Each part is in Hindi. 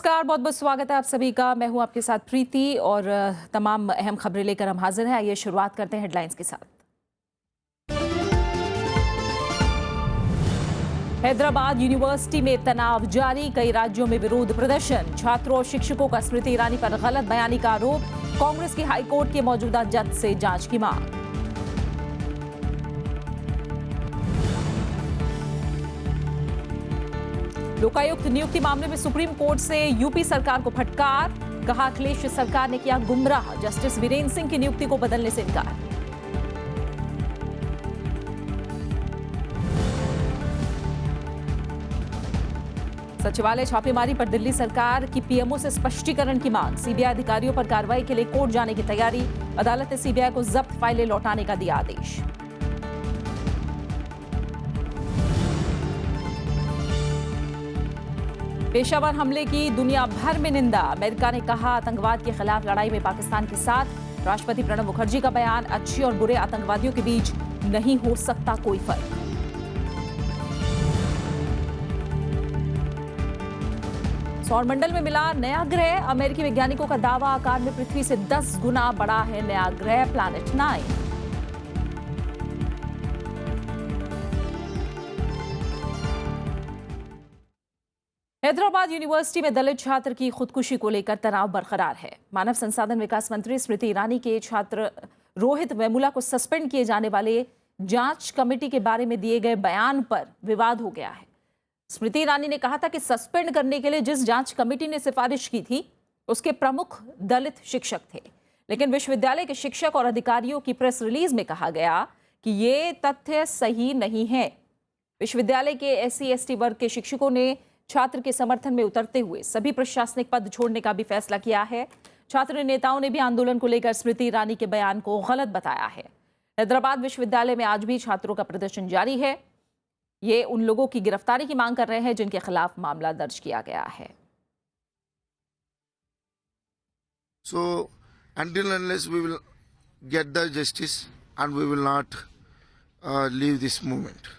नमस्कार, बहुत बहुत स्वागत है आप सभी का। मैं हूं आपके साथ प्रीति और तमाम अहम खबरें लेकर हम हाजिर हैं। आइए शुरुआत करते हैं हेडलाइंस के साथ। हैदराबाद यूनिवर्सिटी में तनाव जारी, कई राज्यों में विरोध प्रदर्शन। छात्रों और शिक्षकों का स्मृति ईरानी पर गलत बयानी का आरोप। कांग्रेस की हाईकोर्ट के मौजूदा जज से जांच की मांग। लोकायुक्त नियुक्ति मामले में सुप्रीम कोर्ट से यूपी सरकार को फटकार, कहा अखिलेश सरकार ने किया गुमराह, जस्टिस वीरेंद्र सिंह की नियुक्ति को बदलने से इनकार। सचिवालय छापेमारी पर दिल्ली सरकार की पीएमओ से स्पष्टीकरण की मांग। सीबीआई अधिकारियों पर कार्रवाई के लिए कोर्ट जाने की तैयारी। अदालत ने सीबीआई को जब्त फाइलें लौटाने का दिया आदेश। पेशावर हमले की दुनिया भर में निंदा। अमेरिका ने कहा आतंकवाद के खिलाफ लड़ाई में पाकिस्तान के साथ। राष्ट्रपति प्रणब मुखर्जी का बयान, अच्छे और बुरे आतंकवादियों के बीच नहीं हो सकता कोई फर्क। सौरमंडल में मिला नया ग्रह। अमेरिकी वैज्ञानिकों का दावा, आकार में पृथ्वी से 10 गुना बड़ा है नया ग्रह प्लैनेट 9। हैदराबाद यूनिवर्सिटी में दलित छात्र की खुदकुशी को लेकर तनाव बरकरार है। मानव संसाधन विकास मंत्री स्मृति ईरानी के छात्र रोहित वेमुला को सस्पेंड किए जाने वाले जांच कमेटी के बारे में दिए गए बयान पर विवाद हो गया है। स्मृति ईरानी ने कहा था कि सस्पेंड करने के लिए जिस जांच कमेटी ने सिफारिश की थी उसके प्रमुख दलित शिक्षक थे, लेकिन विश्वविद्यालय के शिक्षक और अधिकारियों की प्रेस रिलीज में कहा गया कि ये तथ्य सही नहीं है। विश्वविद्यालय के SC/ST वर्ग के शिक्षकों ने छात्र के समर्थन में उतरते हुए सभी प्रशासनिक पद छोड़ने का भी फैसला किया है। छात्र नेताओं ने भी आंदोलन को लेकर स्मृति ईरानी के बयान को गलत बताया है। हैदराबाद विश्वविद्यालय में आज भी छात्रों का प्रदर्शन जारी है। ये उन लोगों की गिरफ्तारी की मांग कर रहे हैं जिनके खिलाफ मामला दर्ज किया गया है। So until unless we will get the justice and we will not leave this movement.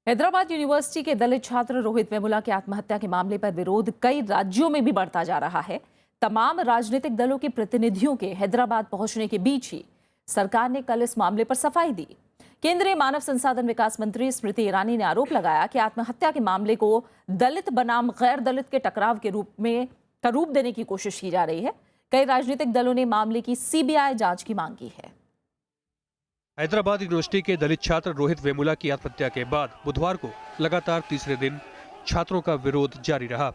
Hyderabad university के दलित छात्र रोहित वेमुला की आत्महत्या के मामले पर विरोध कई राज्यों में भी बढ़ता जा रहा है। तमाम राजनीतिक दलों के प्रतिनिधियों के हैदराबाद पहुंचने के बीच ही सरकार ने कल इस मामले पर सफाई दी। केंद्रीय मानव संसाधन विकास मंत्री स्मृति ईरानी ने आरोप लगाया कि आत्महत्या के मामले को दलित बनाम गैर दलित के टकराव के रूप देने की कोशिश की जा रही है। कई राजनीतिक दलों ने मामले की CBI जांच की मांग की है। हैदराबाद यूनिवर्सिटी के दलित छात्र रोहित वेमुला की आत्महत्या के बाद बुधवार को लगातार तीसरे दिन छात्रों का विरोध जारी रहा।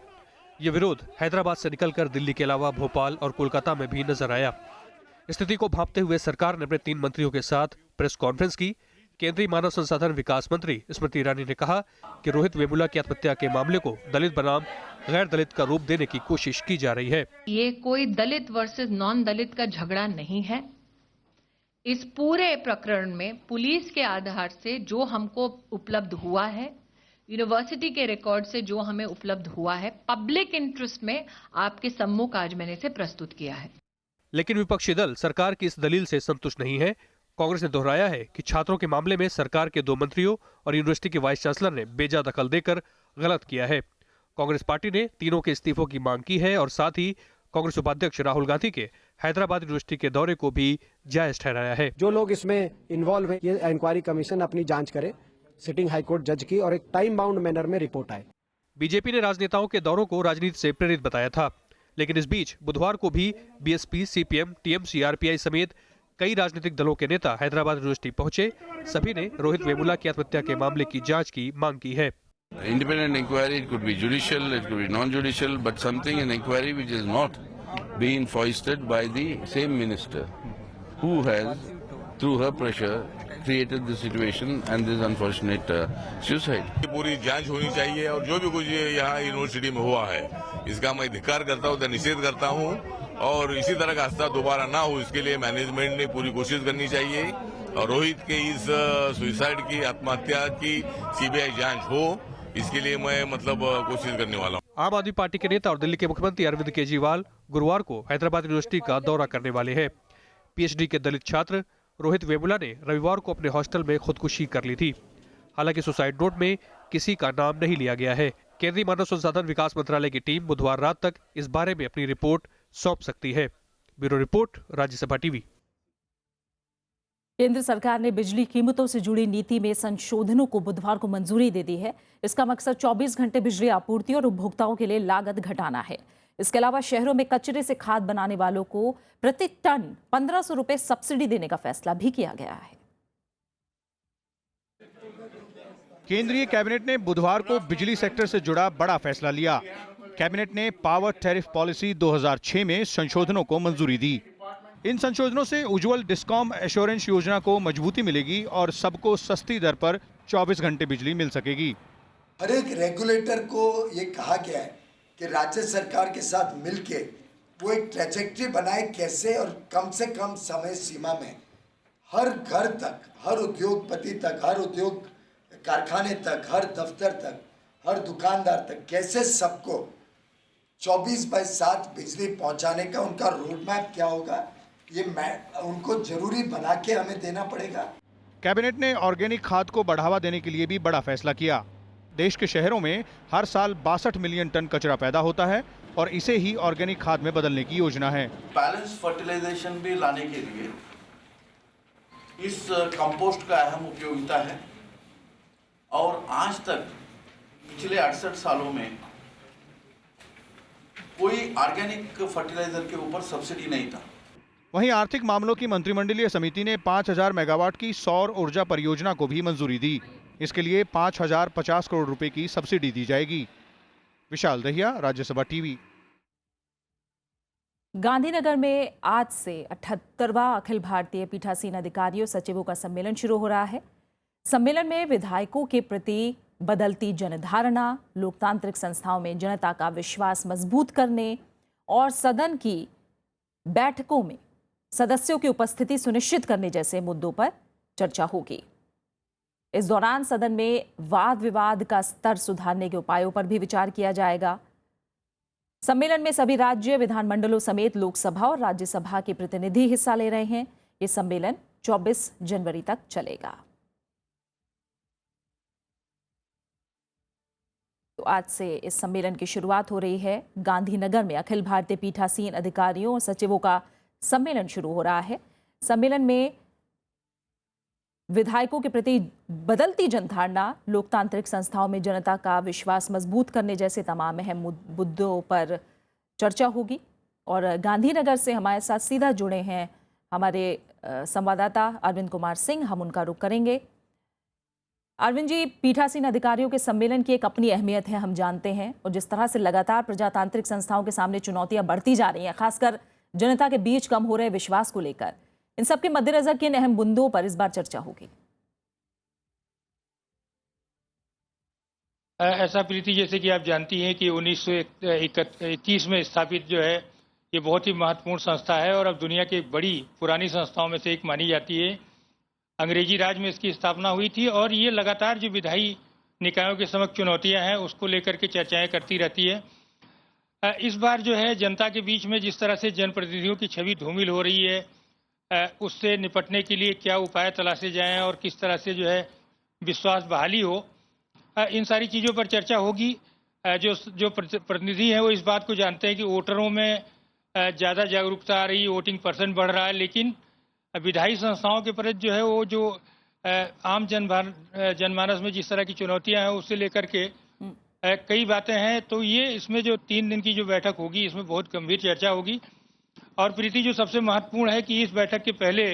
यह विरोध हैदराबाद से निकलकर दिल्ली के अलावा भोपाल और कोलकाता में भी नजर आया। स्थिति को भांपते हुए सरकार ने अपने 3 मंत्रियों के साथ प्रेस कॉन्फ्रेंस की। केंद्रीय मानव संसाधन विकास मंत्री स्मृति ईरानी ने कहा कि रोहित वेमुला की आत्महत्या के मामले को दलित बनाम गैर दलित का रूप देने की कोशिश की जा रही है। ये कोई दलित वर्सेस नॉन दलित का झगड़ा नहीं है। इस पूरे प्रकरण में पुलिस के आधार से जो हमको उपलब्ध हुआ है, यूनिवर्सिटी के रिकॉर्ड से जो हमें उपलब्ध हुआ है, पब्लिक इंटरेस्ट में आपके सम्मुख आज मैंने इसे प्रस्तुत किया है। लेकिन विपक्षी दल सरकार की इस दलील से संतुष्ट नहीं है। कांग्रेस ने दोहराया है कि छात्रों के मामले में सरकार के 2 मंत्रियों और यूनिवर्सिटी के वाइस चांसलर ने बेजा दखल देकर गलत किया है। कांग्रेस पार्टी ने तीनों के इस्तीफों की मांग की है और साथ ही कांग्रेस उपाध्यक्ष राहुल गांधी के हैदराबाद यूनिवर्सिटी के दौरे को भी जायज ठहराया है। जो लोग इसमें इन्वॉल्व है, ये इंक्वायरी कमीशन अपनी जांच करे, सिटिंग हाईकोर्ट जज की, और एक टाइम बाउंड मैनर में रिपोर्ट आए। बीजेपी ने राजनेताओं के दौरों को राजनीति से प्रेरित बताया था, लेकिन इस बीच बुधवार को भी BSP, CPM, TMC, RPI समेत कई राजनीतिक दलों के नेता हैदराबाद यूनिवर्सिटी पहुंचे। सभी ने रोहित वेमुला की आत्महत्या के मामले की जांच की मांग की है। Independent inquiry, it could be judicial, it could be non-judicial, but something in inquiry which is not being foisted by the same minister who has, through her pressure, created the situation and this unfortunate suicide. पूरी जांच होनी चाहिए और जो भी कुछ यहाँ यूनिवर्सिटी में हुआ है इसका मैं धिक्कार करता हूँ, निषेध करता हूँ और इसी तरह का हादसा दोबारा ना हो इसके लिए मैनेजमेंट ने पूरी कोशिश करनी चाहिए और रोहित के इस सुसाइड की, आत्महत्या की CBI जांच हो, इसके लिए मैं कोशिश करने वाला हूँ। आम आदमी पार्टी के नेता और दिल्ली के मुख्यमंत्री अरविंद केजरीवाल गुरुवार को हैदराबाद यूनिवर्सिटी का दौरा करने वाले हैं। PhD के दलित छात्र रोहित वेमुला ने रविवार को अपने हॉस्टल में खुदकुशी कर ली थी। हालांकि सुसाइड नोट में किसी का नाम नहीं लिया गया है। केंद्रीय मानव संसाधन विकास मंत्रालय की टीम बुधवार रात तक इस बारे में अपनी रिपोर्ट सौंप सकती है। Bureau report, Rajya Sabha TV. केंद्र सरकार ने बिजली कीमतों से जुड़ी नीति में संशोधनों को बुधवार को मंजूरी दे दी है। इसका मकसद 24 घंटे बिजली आपूर्ति और उपभोक्ताओं के लिए लागत घटाना है। इसके अलावा शहरों में कचरे से खाद बनाने वालों को प्रति टन 1500 रुपए सब्सिडी देने का फैसला भी किया गया है। केंद्रीय कैबिनेट ने बुधवार को बिजली सेक्टर से जुड़ा बड़ा फैसला लिया। कैबिनेट ने पावर टैरिफ पॉलिसी 2006 में संशोधनों को मंजूरी दी। इन संशोधनों से उज्ज्वल डिस्कॉम एश्योरेंस योजना को मजबूती मिलेगी और सबको सस्ती दर पर 24 घंटे बिजली मिल सकेगी। हर एक रेगुलेटर को ये कहा गया है कि राज्य सरकार के साथ मिलके वो एक ट्रैजेक्टरी बनाए कैसे और कम से कम समय सीमा में हर घर तक, हर उद्योगपति तक, हर उद्योग कारखाने तक, हर दफ्तर तक, हर दुकानदार तक कैसे सबको 24/7 बिजली पहुंचाने का उनका रोड मैप क्या होगा, ये उनको जरूरी बना के हमें देना पड़ेगा। कैबिनेट ने ऑर्गेनिक खाद को बढ़ावा देने के लिए भी बड़ा फैसला किया। देश के शहरों में हर साल 62 मिलियन टन कचरा पैदा होता है और इसे ही ऑर्गेनिक खाद में बदलने की योजना है। बैलेंस फर्टिलाइजेशन भी लाने के लिए इस कंपोस्ट का अहम उपयोगिता है और आज तक पिछले 68 सालों में कोई ऑर्गेनिक फर्टिलाइजर के ऊपर सब्सिडी नहीं था। वहीं आर्थिक मामलों की मंत्रिमंडलीय समिति ने 5000 मेगावाट की सौर ऊर्जा परियोजना को भी मंजूरी दी। इसके लिए 5050 करोड़ रुपए की सब्सिडी दी जाएगी। विशाल दहिया, राज्यसभा टीवी। गांधीनगर में आज से 78वां अखिल भारतीय पीठासीन अधिकारियों सचिवों का सम्मेलन शुरू हो रहा है। सम्मेलन में विधायकों के प्रति बदलती जनधारणा, लोकतांत्रिक संस्थाओं में जनता का विश्वास मजबूत करने और सदन की बैठकों में सदस्यों की उपस्थिति सुनिश्चित करने जैसे मुद्दों पर चर्चा होगी। इस दौरान सदन में वाद विवाद का स्तर सुधारने के उपायों पर भी विचार किया जाएगा। सम्मेलन में सभी राज्य विधानमंडलों समेत लोकसभा और राज्यसभा के प्रतिनिधि हिस्सा ले रहे हैं। ये सम्मेलन 24 जनवरी तक चलेगा। तो आज से इस सम्मेलन की शुरुआत हो रही है। गांधीनगर में अखिल भारतीय पीठासीन अधिकारियों और सचिवों का सम्मेलन शुरू हो रहा है। सम्मेलन में विधायकों के प्रति बदलती जनधारणा, लोकतांत्रिक संस्थाओं में जनता का विश्वास मजबूत करने जैसे तमाम अहम मुद्दों पर चर्चा होगी। और गांधीनगर से हमारे साथ सीधा जुड़े हैं हमारे संवाददाता अरविंद कुमार सिंह। हम उनका रुख करेंगे। अरविंद जी, पीठासीन अधिकारियों के सम्मेलन की एक अपनी अहमियत है, हम जानते हैं, और जिस तरह से लगातार प्रजातांत्रिक संस्थाओं के सामने चुनौतियां बढ़ती जा रही हैं, खासकर जनता के बीच कम हो रहे विश्वास को लेकर, इन सब के मद्देनजर किन अहम मुद्दों पर इस बार चर्चा होगी? ऐसा प्रीति, जैसे कि आप जानती हैं कि 1921 में स्थापित जो है ये बहुत ही महत्वपूर्ण संस्था है और अब दुनिया की बड़ी पुरानी संस्थाओं में से एक मानी जाती है। अंग्रेजी राज में इसकी स्थापना हुई थी और ये लगातार जो विधायी निकायों के समक्ष चुनौतियां हैं उसको लेकर के चर्चाएं करती रहती है। इस बार जो है जनता के बीच में जिस तरह से जनप्रतिनिधियों की छवि धूमिल हो रही है, उससे निपटने के लिए क्या उपाय तलाशे जाएं और किस तरह से जो है विश्वास बहाली हो, इन सारी चीज़ों पर चर्चा होगी। जो प्रतिनिधि हैं वो इस बात को जानते हैं कि वोटरों में ज़्यादा जागरूकता आ रही है, वोटिंग % बढ़ रहा है, लेकिन विधायी संस्थाओं के प्रति जो है वो जो आम जनमानस में जिस तरह की चुनौतियां हैं उससे लेकर के कई बातें हैं। तो ये इसमें जो 3 दिन की जो बैठक होगी इसमें बहुत गंभीर चर्चा होगी। और प्रीति, जो सबसे महत्वपूर्ण है कि इस बैठक के पहले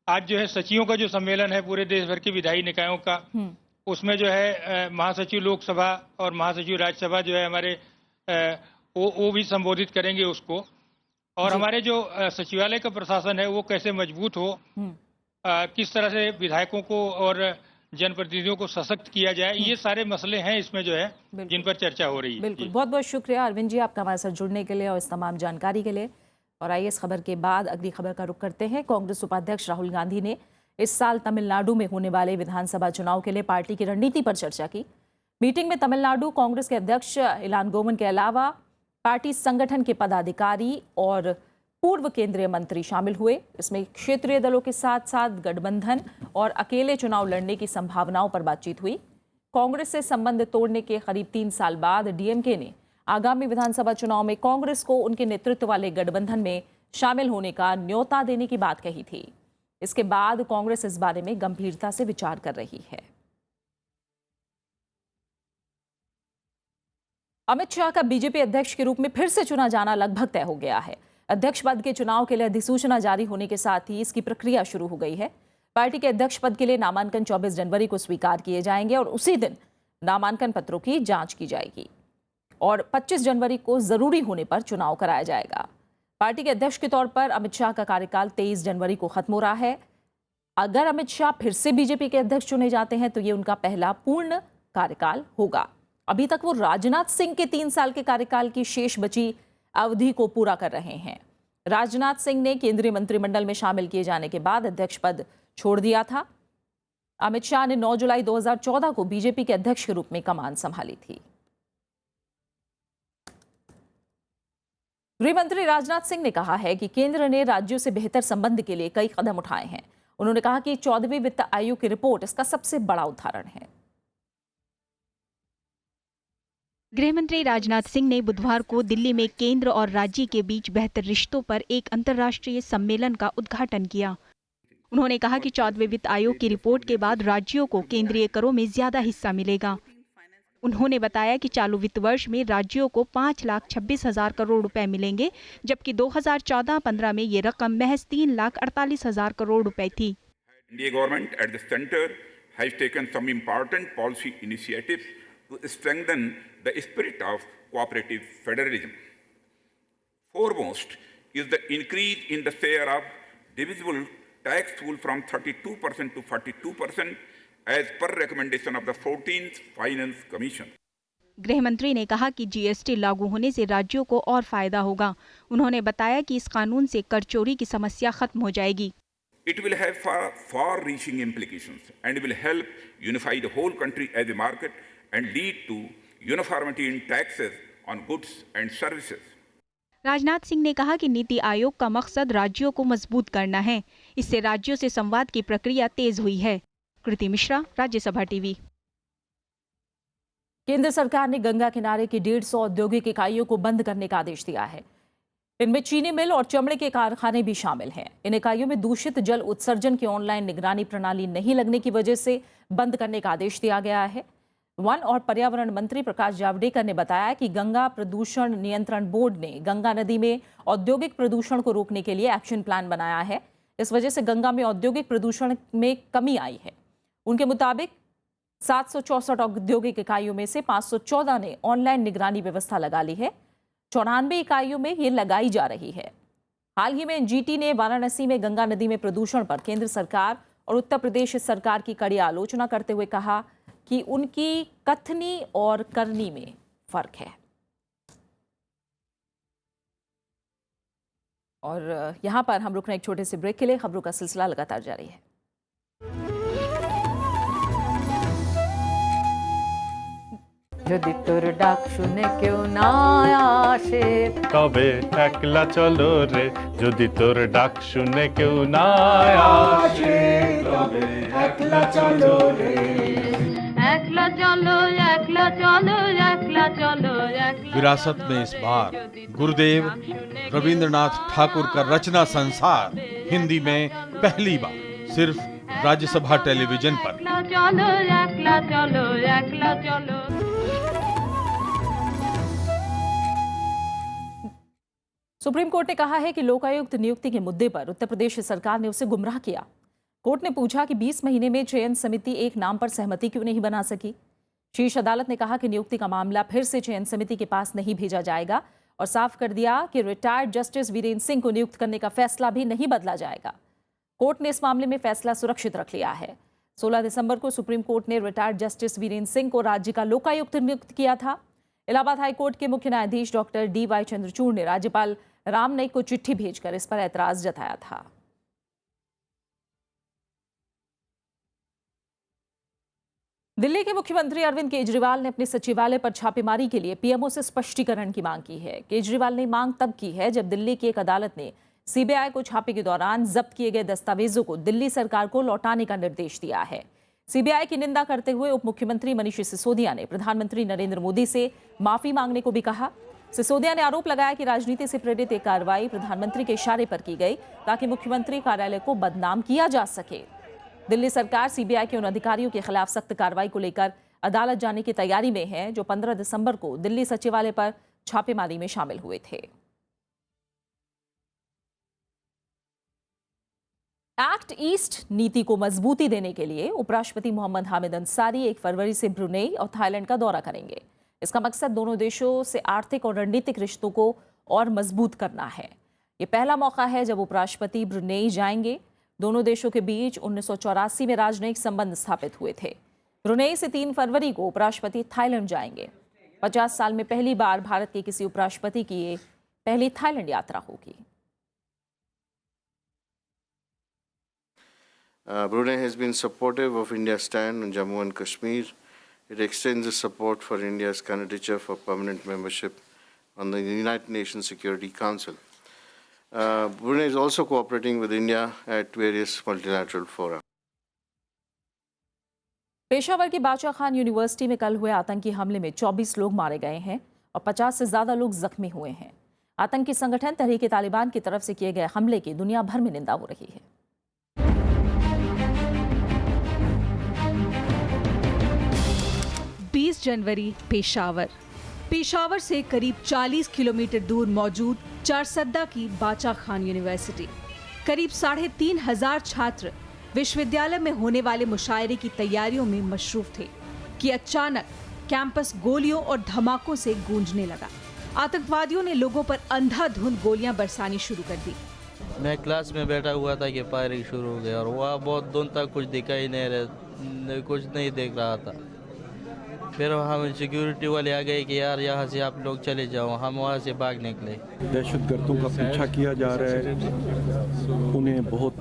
आज जो है सचिवों का जो सम्मेलन है पूरे देश भर के विधायी निकायों का, उसमें जो है महासचिव लोकसभा और महासचिव राज्यसभा जो है हमारे वो भी संबोधित करेंगे उसको। और हमारे जो सचिवालय का प्रशासन है वो कैसे मजबूत हो, किस तरह से विधायकों को और जनप्रतिनिधियों को सशक्त किया जाए, ये सारे मसले हैं इसमें जो है जिन पर चर्चा हो रही है। बिल्कुल, बहुत बहुत शुक्रिया अरविंद जी आपका हमारे साथ जुड़ने के लिए और इस तमाम जानकारी के लिए। और आइए इस खबर के बाद अगली खबर का रुख करते हैं। कांग्रेस उपाध्यक्ष राहुल गांधी ने इस साल तमिलनाडु में होने वाले विधानसभा चुनाव के लिए पार्टी की रणनीति पर चर्चा की। मीटिंग में तमिलनाडु कांग्रेस के अध्यक्ष इलानगोवन के अलावा पार्टी संगठन के पदाधिकारी और पूर्व केंद्रीय मंत्री शामिल हुए। इसमें क्षेत्रीय दलों के साथ साथ गठबंधन और अकेले चुनाव लड़ने की संभावनाओं पर बातचीत हुई। कांग्रेस से संबंध तोड़ने के करीब 3 साल बाद डीएमके ने आगामी विधानसभा चुनाव में कांग्रेस को उनके नेतृत्व वाले गठबंधन में शामिल होने का न्योता देने की बात कही थी। इसके बाद कांग्रेस इस बारे में गंभीरता से विचार कर रही है। अमित शाह का बीजेपी अध्यक्ष के रूप में फिर से चुना जाना लगभग तय हो गया है। अध्यक्ष पद के चुनाव के लिए अधिसूचना जारी होने के साथ ही इसकी प्रक्रिया शुरू हो गई है। पार्टी के अध्यक्ष पद के लिए नामांकन 24 जनवरी को स्वीकार किए जाएंगे और उसी दिन नामांकन पत्रों की जांच की जाएगी और 25 जनवरी को जरूरी होने पर चुनाव कराया जाएगा। पार्टी के अध्यक्ष के तौर पर अमित शाह का कार्यकाल 23 जनवरी को खत्म हो रहा है। अगर अमित शाह फिर से बीजेपी के अध्यक्ष चुने जाते हैं तो ये उनका पहला पूर्ण कार्यकाल होगा। अभी तक वो राजनाथ सिंह के 3 साल के कार्यकाल की शेष बची अवधि को पूरा कर रहे हैं। राजनाथ सिंह ने केंद्रीय मंत्रिमंडल में शामिल किए जाने के बाद अध्यक्ष पद छोड़ दिया था। अमित शाह ने 9 जुलाई 2014 को बीजेपी के अध्यक्ष के रूप में कमान संभाली थी। गृह मंत्री राजनाथ सिंह ने कहा है कि केंद्र ने राज्यों से बेहतर संबंध के लिए कई कदम उठाए हैं। उन्होंने कहा कि 14वीं वित्त आयोग की रिपोर्ट इसका सबसे बड़ा उदाहरण है। गृह मंत्री राजनाथ सिंह ने बुधवार को दिल्ली में केंद्र और राज्य के बीच बेहतर रिश्तों पर एक अंतर्राष्ट्रीय सम्मेलन का उद्घाटन किया। उन्होंने कहा कि 14वें वित्त आयोग की रिपोर्ट के बाद राज्यों को केंद्रीय करों में ज्यादा हिस्सा मिलेगा। उन्होंने बताया कि चालू वित्त वर्ष में राज्यों को 5,26,000 करोड़ रुपए मिलेंगे, जबकि 2014-15 में ये रकम महज 3,48,000 करोड़ रुपए थी। India government at the center has taken some important policy initiatives to strengthen the spirit of cooperative federalism. Foremost is the increase in the share of divisible tax pool from 32% to 42% as per recommendation of the 14th Finance Commission. गृह मंत्री ने कहा कि जीएसटी लागू होने से राज्यों को और फायदा होगा। उन्होंने बताया कि इस कानून से कर चोरी की समस्या खत्म हो जाएगी। It will have far-reaching implications and will help unify the whole country as a market and lead to uniformity in taxes on goods and services. Rajnath Singh ने कहा कि नीति आयोग का मकसद राज्यों को मजबूत करना है। इससे राज्यों से संवाद की प्रक्रिया तेज हुई है। कृति मिश्रा, राज्यसभा टीवी। केंद्र सरकार ने गंगा किनारे की 150 औद्योगिक इकाइयों को बंद करने का आदेश दिया है। इनमें चीनी मिल और चमड़े के कारखाने भी शामिल हैं। इन इकाइयों में दूषित जल उत्सर्जन की ऑनलाइन निगरानी प्रणाली नहीं लगने की वजह से बंद करने का आदेश दिया गया है। वन और पर्यावरण मंत्री प्रकाश जावड़ेकर ने बताया कि गंगा प्रदूषण नियंत्रण बोर्ड ने गंगा नदी में औद्योगिक प्रदूषण को रोकने के लिए एक्शन प्लान बनाया है। इस वजह से गंगा में औद्योगिक प्रदूषण में कमी आई है। उनके मुताबिक 764 औद्योगिक इकाइयों में से 514 ने ऑनलाइन निगरानी व्यवस्था लगा ली है। 94 इकाइयों में ये लगाई जा रही है। हाल ही में एनजीटी ने वाराणसी में गंगा नदी में प्रदूषण पर केंद्र सरकार और उत्तर प्रदेश सरकार की कड़ी आलोचना करते हुए कहा कि उनकी कथनी और करनी में फर्क है। और यहां पर हम रुकना एक छोटे से ब्रेक के लिए। खबरों का सिलसिला लगातार जारी है। যদি তোর ডাক শুনে কেউ না আসে তবে একলা চলো রে, যদি তোর ডাক শুনে কেউ না আসে তবে একলা চলো রে, একলা চলো একলা চলো একলা চলো একলা। विरासत में इस बार गुरुदेव रविंद्रनाथ ठाकुर का रचना संसार हिंदी में पहली बार सिर्फ राज्यसभा टेलीविजन पर। একলা চলো একলা চলো একলা চলো। सुप्रीम कोर्ट ने कहा है कि लोकायुक्त नियुक्ति के मुद्दे पर उत्तर प्रदेश सरकार ने उसे गुमराह किया। कोर्ट ने पूछा कि 20 महीने में चयन समिति एक नाम पर सहमति क्यों नहीं बना सकी। शीर्ष अदालत ने कहा कि नियुक्ति का मामला फिर से चयन समिति के पास नहीं भेजा जाएगा और साफ कर दिया कि रिटायर्ड जस्टिस वीरेंद्र सिंह को नियुक्त करने का फैसला भी नहीं बदला जाएगा। कोर्ट ने इस मामले में फैसला सुरक्षित रख लिया है। 16 दिसंबर को सुप्रीम कोर्ट ने रिटायर्ड जस्टिस वीरेंद्र सिंह को राज्य का लोकायुक्त नियुक्त किया था। इलाहाबाद हाईकोर्ट के मुख्य न्यायाधीश डॉक्टर DY चंद्रचूड़ ने राज्यपाल राम नाईक को चिट्ठी भेजकर इस पर ऐतराज जताया था। दिल्ली के मुख्यमंत्री अरविंद केजरीवाल ने अपने सचिवालय पर छापेमारी के लिए पीएमओ से स्पष्टीकरण की मांग की है। केजरीवाल ने मांग तब की है जब दिल्ली की एक अदालत ने सीबीआई को छापे के दौरान जब्त किए गए दस्तावेजों को दिल्ली सरकार को लौटाने का निर्देश दिया है। सीबीआई की निंदा करते हुए उप मुख्यमंत्री मनीष सिसोदिया ने प्रधानमंत्री नरेंद्र मोदी से माफी मांगने को भी कहा। सिसोदिया ने आरोप लगाया कि राजनीति से प्रेरित एक कार्रवाई प्रधानमंत्री के इशारे पर की गई ताकि मुख्यमंत्री कार्यालय को बदनाम किया जा सके। दिल्ली सरकार सीबीआई के उन अधिकारियों के खिलाफ सख्त कार्रवाई को लेकर अदालत जाने की तैयारी में है जो 15 दिसंबर को दिल्ली सचिवालय पर छापेमारी में शामिल हुए थे। एक्ट ईस्ट नीति को मजबूती देने के लिए उपराष्ट्रपति मोहम्मद हामिद अंसारी 1 फरवरी से ब्रुनेई और थाईलैंड का दौरा करेंगे। इसका मकसद दोनों देशों से आर्थिक और रणनीतिक रिश्तों को और मजबूत करना है। ये पहला मौका है जब उपराष्ट्रपति ब्रुनेई जाएंगे। दोनों देशों के बीच 1984 में राजनयिक संबंध स्थापित हुए थे। ब्रुनेई से 3 फरवरी को उपराष्ट्रपति थाईलैंड जाएंगे। 50 साल में पहली बार भारत के किसी उपराष्ट्रपति की ये पहली थाईलैंड यात्रा होगी। Brunei has been supportive of India's stand on Jammu and Kashmir. It extends its support for India's candidature for permanent membership on the United Nations Security Council. Brunei is also cooperating with India at various multilateral fora. Peshawar की बाचा खान यूनिवर्सिटी में कल हुए आतंकी हमले में 24 लोग मारे गए हैं और 50 से ज्यादा लोग जख्मी हुए हैं। आतंकी संगठन तहरीक तालिबान की तरफ से किए गए हमले की दुनिया भर में निंदा हो रही है। 20 जनवरी पेशावर से करीब 40 किलोमीटर दूर मौजूद चारसद्दा की बाचा खान यूनिवर्सिटी। करीब 3,500 छात्र विश्वविद्यालय में होने वाले मुशायरे की तैयारियों में मशरूफ थे कि अचानक कैंपस गोलियों और धमाकों से गूंजने लगा। आतंकवादियों ने लोगों पर अंधाधुंध गोलियां बरसानी शुरू कर दी। मैं क्लास में बैठा हुआ था कि फायरिंग शुरू हो गई और वहाँ बहुत दूर तक कुछ दिखाई नहीं रहा, कुछ नहीं देख रहा था। फिर हम सिक्योरिटी वाले आ गए कि यार यहाँ से आप लोग चले जाओ। हम वहाँ से भाग निकले। दहशतगर्दों का पीछा किया जा रहा है, उन्हें बहुत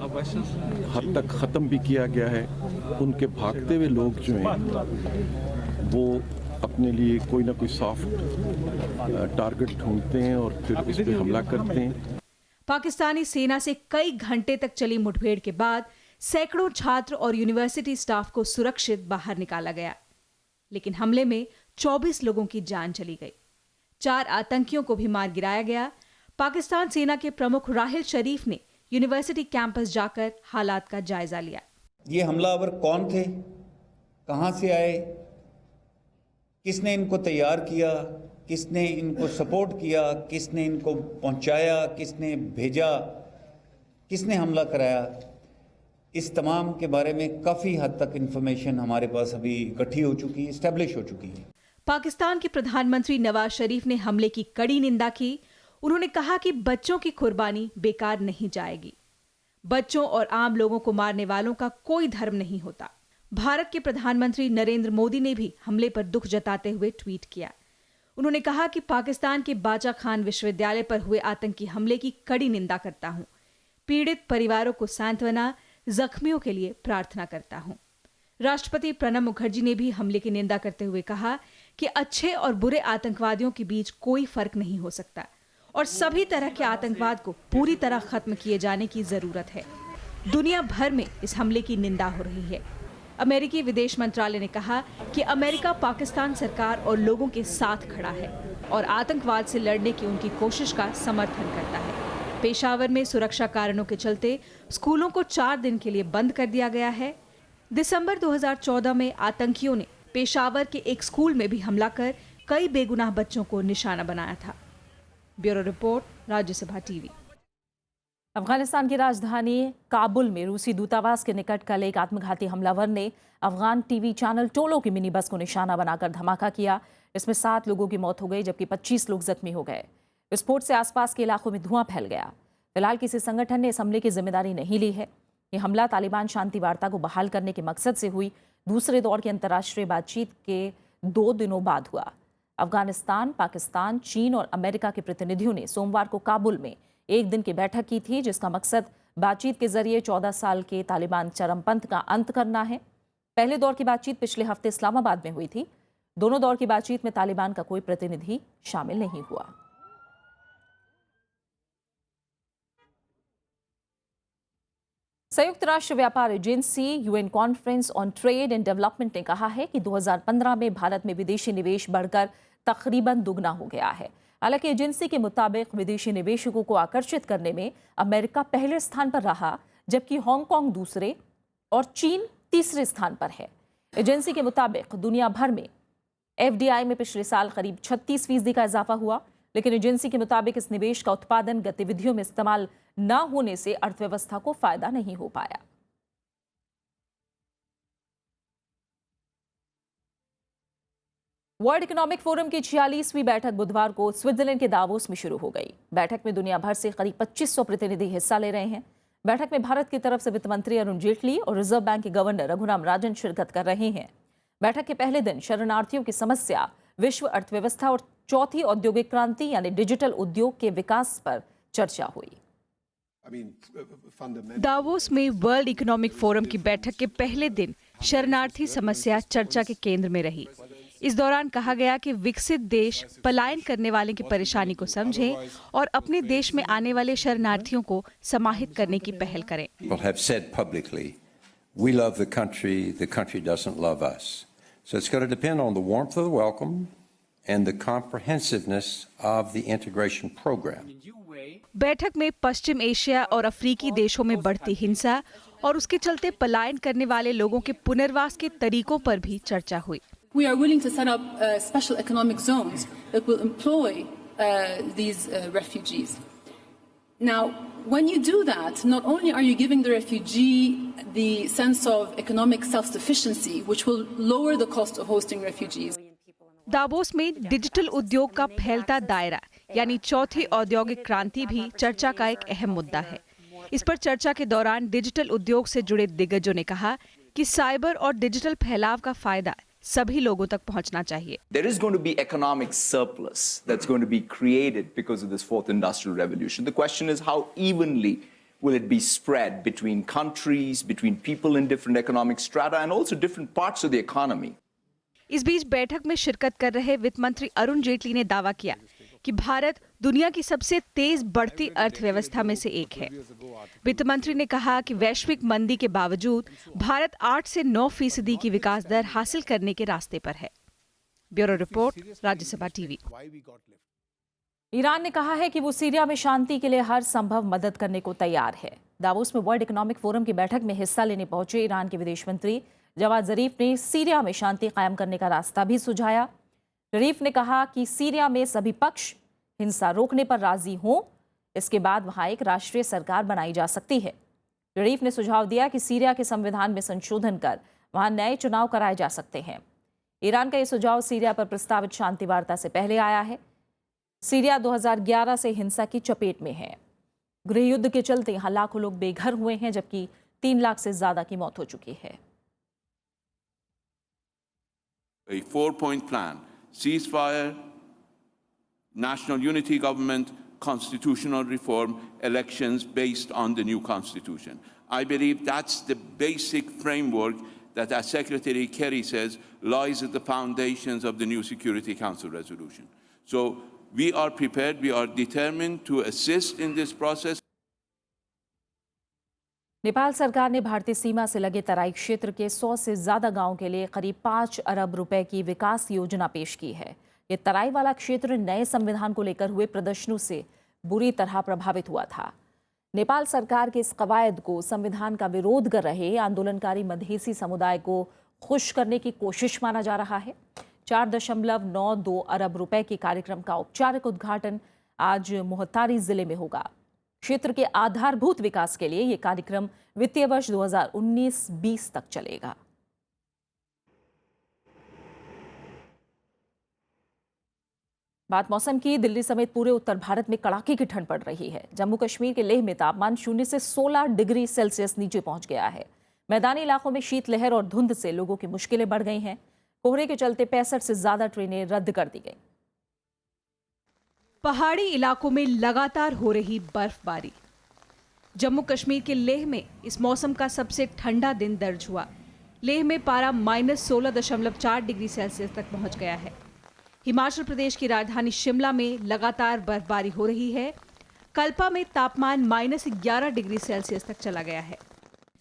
हद तक ख़त्म भी किया गया है। उनके भागते हुए लोग जो हैं वो अपने लिए कोई ना कोई सॉफ्ट टारगेट ढूंढते हैं और फिर उस पर हमला करते हैं। पाकिस्तानी सेना से कई घंटे तक चली मुठभेड़ के बाद सैकड़ों छात्र और यूनिवर्सिटी स्टाफ को सुरक्षित बाहर निकाला गया, लेकिन हमले में 24 लोगों की जान चली गई। 4 आतंकियों को भी मार गिराया गया। पाकिस्तान सेना के प्रमुख राहिल शरीफ ने यूनिवर्सिटी कैंपस जाकर हालात का जायजा लिया। ये हमलावर कौन थे, कहां से आए, किसने इनको तैयार किया, किसने इनको सपोर्ट किया, किसने इनको पहुंचाया, किसने भेजा, किसने हमला कराया, इस तमाम के बारे में काफ़ी हद तक इंफॉर्मेशन हमारे पास अभी इकट्ठी हो चुकी है, इस्टेब्लिश हो चुकी है। पाकिस्तान के प्रधानमंत्री नवाज शरीफ ने हमले की कड़ी निंदा की। उन्होंने कहा कि बच्चों की कुर्बानी बेकार नहीं जाएगी। बच्चों और आम लोगों को मारने वालों का कोई धर्म नहीं होता। भारत के प्रधानमंत्री नरेंद्र मोदी ने भी हमले पर दुख जताते हुए ट्वीट किया। उन्होंने कहा कि पाकिस्तान के बाचा खान विश्वविद्यालय पर हुए आतंकी हमले की कड़ी निंदा करता हूं। पीड़ित परिवारों को सांत्वना, जख्मियों के लिए प्रार्थना करता हूं। राष्ट्रपति प्रणब मुखर्जी ने भी हमले की निंदा करते हुए कहा कि अच्छे और बुरे आतंकवादियों के बीच कोई फर्क नहीं हो सकता और सभी तरह के आतंकवाद को पूरी तरह खत्म किए जाने की जरूरत है। दुनिया भर में इस हमले की निंदा हो रही है। अमेरिकी विदेश मंत्रालय ने कहा कि अमेरिका पाकिस्तान सरकार और लोगों के साथ खड़ा है और आतंकवाद से लड़ने की उनकी कोशिश का समर्थन करता है। पेशावर में सुरक्षा कारणों के चलते स्कूलों को 4 दिन के लिए बंद कर दिया गया है। दिसंबर 2014 में आतंकियों ने पेशावर के एक स्कूल में भी हमला कर कई बेगुनाह बच्चों को निशाना बनाया था। Bureau report, Rajya Sabha TV. Afghanistan की राजधानी काबुल में रूसी दूतावास के निकट कल एक आत्मघाती हमलावर ने अफगान टीवी चैनल टोलो की मिनी बस को निशाना बनाकर धमाका किया। इसमें 7 लोगों की मौत हो गई जबकि 25 लोग जख्मी हो गए। विस्फोट से आसपास के इलाकों में धुआं फैल गया। फिलहाल किसी संगठन ने इस हमले की जिम्मेदारी नहीं ली है। ये हमला तालिबान शांति वार्ता को बहाल करने के मकसद से हुई दूसरे दौर की अंतर्राष्ट्रीय बातचीत के 2 दिनों बाद हुआ। अफगानिस्तान, पाकिस्तान, चीन और अमेरिका के प्रतिनिधियों ने सोमवार को काबुल में एक दिन की बैठक की थी, जिसका मकसद बातचीत के जरिए 14 साल के तालिबान चरमपंथ का अंत करना है। पहले दौर की बातचीत पिछले हफ्ते इस्लामाबाद में हुई थी। दोनों दौर की बातचीत में तालिबान का कोई प्रतिनिधि शामिल नहीं हुआ। संयुक्त राष्ट्र व्यापार agency UN conference on trade and development ने कहा है कि 2015 में भारत में विदेशी निवेश बढ़कर तकरीबन दुगना हो गया है। हालांकि एजेंसी के मुताबिक विदेशी निवेशकों को आकर्षित करने में अमेरिका पहले स्थान पर रहा, जबकि हांगकांग दूसरे और चीन तीसरे स्थान पर है। एजेंसी के मुताबिक दुनिया भर में एफडीआई में पिछले साल करीब 36% का इजाफा हुआ, लेकिन एजेंसी के मुताबिक इस निवेश का उत्पादन गतिविधियों में इस्तेमाल न होने से अर्थव्यवस्था को फायदा नहीं हो पाया। वर्ल्ड इकोनॉमिक फोरम की 46वीं बैठक बुधवार को स्विट्जरलैंड के दावोस में शुरू हो गई। बैठक में दुनिया भर से करीब 2500 प्रतिनिधि हिस्सा ले रहे हैं। बैठक में भारत की तरफ से वित्त मंत्री अरुण जेटली और रिजर्व बैंक के गवर्नर रघुराम राजन शिरकत कर रहे हैं। बैठक के पहले दिन शरणार्थियों की समस्या, विश्व अर्थव्यवस्था और चौथी औद्योगिक क्रांति यानी डिजिटल उद्योग के विकास पर चर्चा हुई। दावोस में वर्ल्ड इकोनॉमिक फोरम की बैठक के पहले दिन शरणार्थी समस्या चर्चा के केंद्र में रही। इस दौरान कहा गया कि विकसित देश पलायन करने वाले की परेशानी को समझें और अपने देश में आने वाले शरणार्थियों को समाहित करने की पहल करें। We love the country doesn't love us. So it's going to depend on the warmth of the welcome and the comprehensiveness of the integration program. बैठक में पश्चिम एशिया और अफ्रीकी देशों में बढ़ती हिंसा और उसके चलते पलायन करने वाले लोगों के पुनर्वास के तरीकों पर भी चर्चा हुई। We are willing to set up special economic zones that will employ these refugees. Now, when you do that, not only are you giving the refugee the sense of economic self-sufficiency, which will lower the cost of hosting refugees. Davos में डिजिटल उद्योग का फैलता दायरा यानी चौथी औद्योगिक क्रांति भी चर्चा का एक अहम मुद्दा है। इस पर चर्चा के दौरान डिजिटल उद्योग से जुड़े दिग्गजों ने कहा कि साइबर और डिजिटल फैलाव का फायदा सभी लोगों तक पहुंचना चाहिए। There is going to be economic surplus that's going to be created because of this fourth industrial revolution. The question is how evenly will it be spread between countries, between people in different economic strata and also different parts of the economy. इस बीच बैठक में शिरकत कर रहे वित्त मंत्री अरुण जेटली ने दावा किया कि भारत दुनिया की सबसे तेज बढ़ती अर्थव्यवस्था में से एक है। वित्त मंत्री ने कहा कि वैश्विक मंदी के बावजूद भारत 8 से 9% की विकास दर हासिल करने के रास्ते पर है। Bureau report, Rajya Sabha TV. Iran ने कहा है कि वो सीरिया में शांति के लिए हर संभव मदद करने को तैयार है। दावोस में वर्ल्ड इकोनॉमिक फोरम की बैठक में हिस्सा लेने पहुंचे ईरान के विदेश मंत्री जवाद जरीफ ने सीरिया में शांति कायम करने का रास्ता भी सुझाया। जरीफ ने कहा कि सीरिया में सभी पक्ष हिंसा रोकने पर राजी हों, इसके बाद वहां एक राष्ट्रीय सरकार बनाई जा सकती है। जरीफ ने सुझाव दिया कि सीरिया के संविधान में संशोधन कर वहां नए चुनाव कराए जा सकते हैं। ईरान का यह सुझाव सीरिया पर प्रस्तावित शांति वार्ता से पहले आया है। सीरिया 2011 से हिंसा की चपेट में है। गृह युद्ध के चलते यहाँ लाखों लोग बेघर हुए हैं, जबकि 3 लाख से ज्यादा की मौत हो चुकी है। A 4-point plan: ceasefire, national unity government, constitutional reform, elections based on the new constitution. I believe that's the basic framework that, as Secretary Kerry says, lies at the foundations of the new Security Council resolution. So we are prepared, we are determined to assist in this process. Nepal सरकार ने भारतीय सीमा से लगे तराई क्षेत्र के 100 से ज्यादा गांवों के लिए करीब 5 अरब रुपए की विकास योजना पेश की है। ये तराई वाला क्षेत्र नए संविधान को लेकर हुए प्रदर्शनों से बुरी तरह प्रभावित हुआ था। नेपाल सरकार के इस कवायद को संविधान का विरोध कर रहे आंदोलनकारी मधेसी समुदाय को खुश करने की कोशिश माना जा रहा है। 4.92 अरब रुपए के कार्यक्रम का औपचारिक उद्घाटन आज मोहतारी जिले में होगा। क्षेत्र के आधारभूत विकास के लिए यह कार्यक्रम वित्तीय वर्ष 2019-20 तक चलेगा। बात मौसम की। दिल्ली समेत पूरे उत्तर भारत में कड़ाके की ठंड पड़ रही है। जम्मू कश्मीर के लेह में तापमान 0 से 16 डिग्री सेल्सियस नीचे पहुंच गया है। मैदानी इलाकों में शीतलहर और धुंध से लोगों की मुश्किलें बढ़ गई हैं। कोहरे के चलते 65 से ज्यादा ट्रेनें रद्द कर दी गई। पहाड़ी इलाकों में लगातार हो रही बर्फबारी। जम्मू कश्मीर के लेह में इस मौसम का सबसे ठंडा दिन दर्ज हुआ। लेह में पारा -16.4 डिग्री सेल्सियस तक पहुंच गया है। हिमाचल प्रदेश की राजधानी शिमला में लगातार बर्फबारी हो रही है। कल्पा में तापमान -11 डिग्री सेल्सियस तक चला गया है।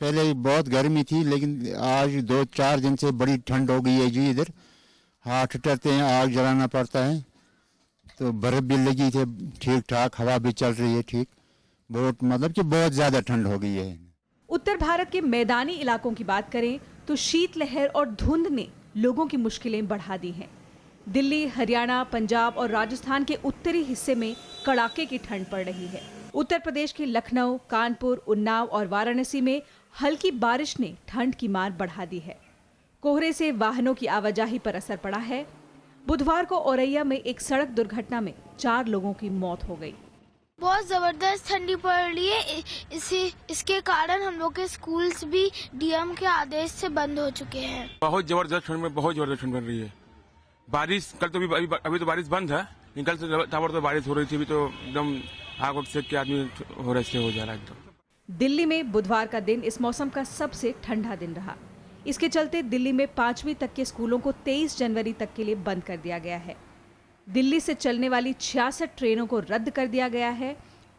पहले बहुत गर्मी थी, लेकिन आज 2-4 दिन से बड़ी ठंड हो गई है जी। इधर हाथ ठटरते हैं, आग जलाना पड़ता है, तो बर्फ भी लगी थी ठीक ठाक, हवा भी चल रही है ठीक। बहुत मतलब कि बहुत ज़्यादा ठंड हो गई है। उत्तर भारत के मैदानी इलाकों की बात करें तो शीतलहर और धुंध ने लोगों की मुश्किलें बढ़ा दी हैं। दिल्ली, हरियाणा, पंजाब और राजस्थान के उत्तरी हिस्से में कड़ाके की ठंड पड़ रही है। उत्तर प्रदेश के लखनऊ, कानपुर, उन्नाव और वाराणसी में हल्की बारिश ने ठंड की मार बढ़ा दी है। कोहरे से वाहनों की आवाजाही पर असर पड़ा है। बुधवार को औरैया में एक सड़क दुर्घटना में 4 लोगों की मौत हो गई। बहुत जबरदस्त ठंडी पड़ रही है। इसके कारण हम लोग के स्कूल्स भी डीएम के आदेश से बंद हो चुके हैं। बहुत जबरदस्त ठंड में बहुत जबरदस्त ठंड पड़ रही है। बारिश कल तो अभी तो बारिश बंद है, लेकिन कल से ताबड़तोड़ बारिश हो रही थी। अभी तो एकदम आग वक्त सेक के आदमी हो जा रहा है एकदम। दिल्ली में बुधवार का दिन इस मौसम का सबसे ठंडा दिन रहा। इसके चलते दिल्ली में 5वीं तक के स्कूलों को 23 जनवरी तक के लिए बंद कर दिया गया है। दिल्ली से चलने वाली 66 ट्रेनों को रद्द कर दिया गया है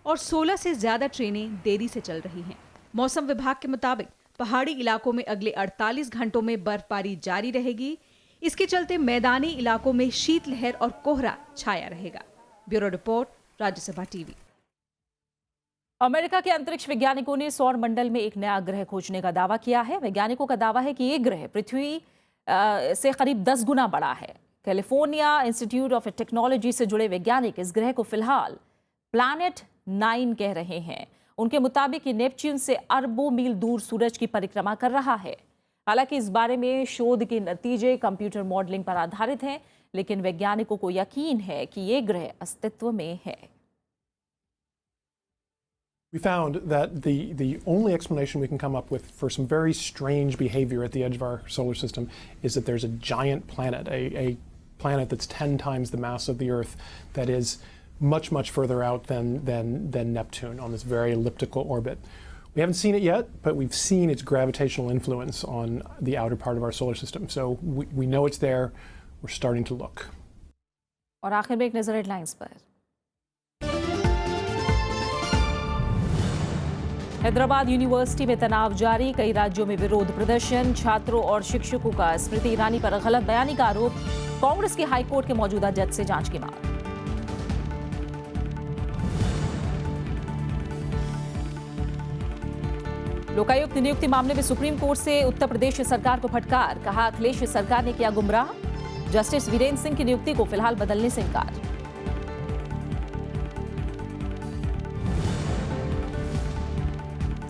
और 16 से ज्यादा ट्रेनें देरी से चल रही हैं। मौसम विभाग के मुताबिक पहाड़ी इलाकों में अगले 48 घंटों में बर्फबारी जारी रहेगी। इसके चलते मैदानी इलाकों में शीतलहर और कोहरा छाया रहेगा। Bureau report, Rajya Sabha TV. America के अंतरिक्ष वैज्ञानिकों ने सौर मंडल में एक नया ग्रह खोजने का दावा किया है। वैज्ञानिकों का दावा है कि ये ग्रह पृथ्वी से करीब 10 गुना बड़ा है। कैलिफोर्निया इंस्टीट्यूट ऑफ टेक्नोलॉजी से जुड़े वैज्ञानिक इस ग्रह को फिलहाल प्लैनेट 9 कह रहे हैं। उनके मुताबिक ये नेपच्यून से अरबों मील दूर सूरज की परिक्रमा कर रहा है। हालांकि इस बारे में शोध के नतीजे कंप्यूटर मॉडलिंग पर आधारित हैं, लेकिन वैज्ञानिकों को यकीन है कि ये ग्रह अस्तित्व में है। We found that the only explanation we can come up with for some very strange behavior at the edge of our solar system is that there's a giant planet, a planet that's 10 times the mass of the Earth, that is much, much further out than Neptune on this very elliptical orbit. We haven't seen it yet, but we've seen its gravitational influence on the outer part of our solar system. So we know it's there. We're starting to look. और आखिर में एक नजर हेडलाइंस पर। हैदराबाद यूनिवर्सिटी में तनाव जारी, कई राज्यों में विरोध प्रदर्शन, छात्रों और शिक्षकों का स्मृति ईरानी पर गलत बयानी का आरोप, कांग्रेस की हाईकोर्ट के मौजूदा जज से जांच की मांग। लोकायुक्त नियुक्ति मामले में सुप्रीम कोर्ट से उत्तर प्रदेश सरकार को फटकार, कहा अखिलेश सरकार ने किया गुमराह। जस्टिस वीरेंद्र सिंह की नियुक्ति को फिलहाल बदलने से इंकार।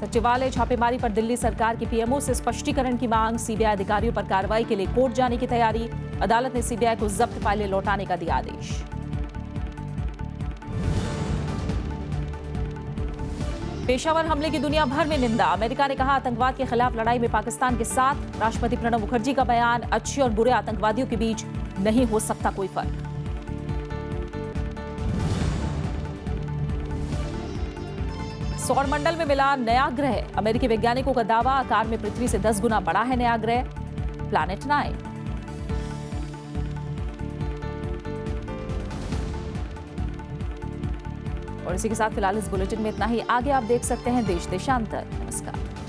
सचिवालय छापेमारी पर दिल्ली सरकार की पीएमओ से स्पष्टीकरण की मांग, सीबीआई अधिकारियों पर कार्रवाई के लिए कोर्ट जाने की तैयारी। अदालत ने सीबीआई को जब्त फाइलें लौटाने का दिया आदेश। पेशावर हमले की दुनिया भर में निंदा, अमेरिका ने कहा आतंकवाद के खिलाफ लड़ाई में पाकिस्तान के साथ। राष्ट्रपति प्रणब मुखर्जी का बयान, अच्छे और बुरे आतंकवादियों के बीच नहीं हो सकता कोई फर्क। सौर मंडल में मिला नया ग्रह, अमेरिकी वैज्ञानिकों का दावा, आकार में पृथ्वी से 10 गुना बड़ा है नया ग्रह प्लैनेट 9। और इसी के साथ फिलहाल इस बुलेटिन में इतना ही। आगे आप देख सकते हैं देश देशांतर। नमस्कार।